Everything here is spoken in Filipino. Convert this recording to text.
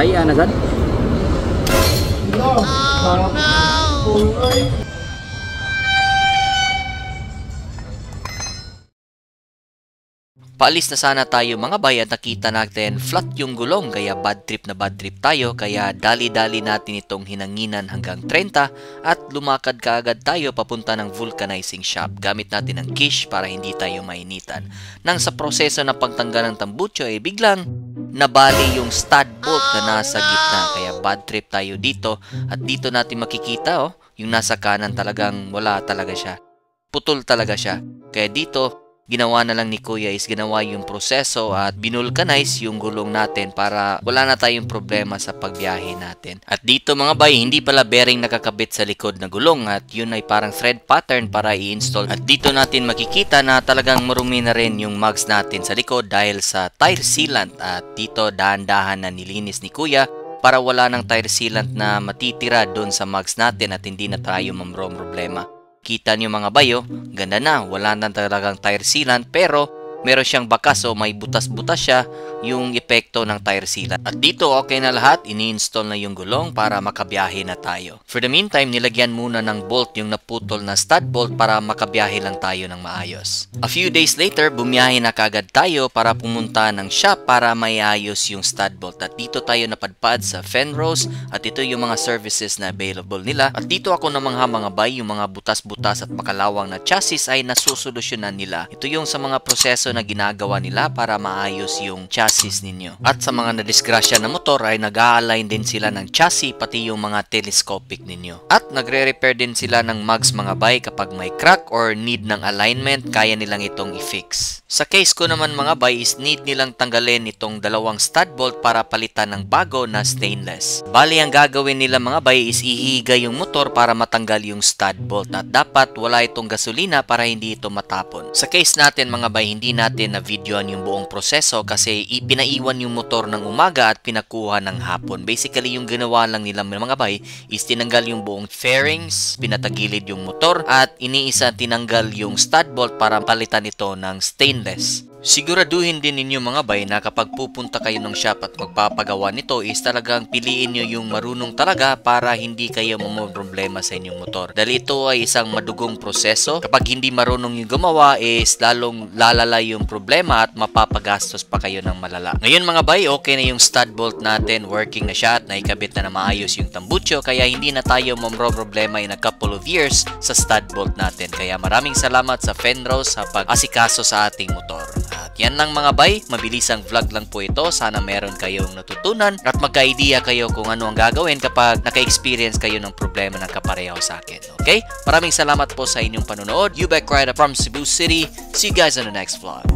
Patay na sad. Paalis na sana tayo mga bay at nakita natin flat yung gulong kaya bad trip na bad trip tayo kaya dali-dali natin itong hinanginan hanggang 30 at lumakad kaagad tayo papunta ng vulcanizing shop. Gamit natin ang kish para hindi tayo mainitan. Nang sa proseso ng pagtanggal ng tambucho ay biglang nabali yung stud bolt na nasa gitna kaya bad trip tayo dito at dito natin makikita yung nasa kanan talagang wala talaga siya. Putol talaga siya. Kaya dito ginawa na lang ni Kuya is ginawa yung proseso at binulcanize yung gulong natin para wala na tayong problema sa pagbiyahe natin. At dito mga bay, hindi pala bearing nakakabit sa likod na gulong at yun ay parang thread pattern para i-install. At dito natin makikita na talagang marumi na rin yung mugs natin sa likod dahil sa tire sealant. At dito dahan-dahan na nilinis ni Kuya para wala ng tire sealant na matitira doon sa mugs natin at hindi na tayo mamrong problema. Kita nyo mga bayo, ganda na, wala na talagang tire sealant pero meron siyang bakas o may butas-butas siya yung epekto ng tire sealant. At dito okay na lahat, ini-install na yung gulong para makabiyahe na tayo. For the meantime, nilagyan muna ng bolt yung naputol na stud bolt para makabiyahe lang tayo ng maayos. A few days later, bumiyahe na kagad tayo para pumunta ng shop para maiayos yung stud bolt. At dito tayo napadpad sa Fenrose at ito yung mga services na available nila. At dito ako namangha mga bay, yung mga butas-butas at makalawang na chassis ay nasusolusyonan nila. Ito yung sa mga proseso na ginagawa nila para maayos yung chassis ninyo. At sa mga nadisgrasya na motor ay nag-a-align din sila ng chassis pati yung mga telescopic ninyo. At nagre-repair din sila ng mugs mga bay kapag may crack or need ng alignment, kaya nilang itong i-fix. Sa case ko naman mga bay is need nilang tanggalin itong dalawang stud bolt para palitan ng bago na stainless. Bali ang gagawin nila mga bay is ihiga yung motor para matanggal yung stud bolt at dapat wala itong gasolina para hindi ito matapon. Sa case natin mga bay, hindi natin na videoan yung buong proseso kasi pinaiwan yung motor ng umaga at pinakuha ng hapon. Basically yung ginawa lang nila mga bay is tinanggal yung buong fairings, pinatagilid yung motor at iniisa tinanggal yung stud bolt para palitan ito ng stainless. Siguraduhin din ninyo mga bay na kapag pupunta kayo ng shop at magpapagawa nito is talagang piliin nyo yung marunong talaga para hindi kayo problema sa inyong motor. Dahil ito ay isang madugong proseso. Kapag hindi marunong yung gumawa is lalong lalala yung problema at mapapagastos pa kayo ng malala. Ngayon mga bay, okay na yung stud bolt natin, working na siya at naikabit na maayos yung tambucho kaya hindi na tayo problema in a couple of years sa stud bolt natin. Kaya maraming salamat sa Fenrose sa pag-asikaso sa ating motor. At yan lang mga bay, mabilisang vlog lang po ito. Sana meron kayong natutunan at magka-idea kayo kung ano ang gagawin kapag naka-experience kayo ng problema ng kapareho sa akin. Okay? Maraming salamat po sa inyong panonood. Ubek Rider from Cebu City. See you guys on the next vlog.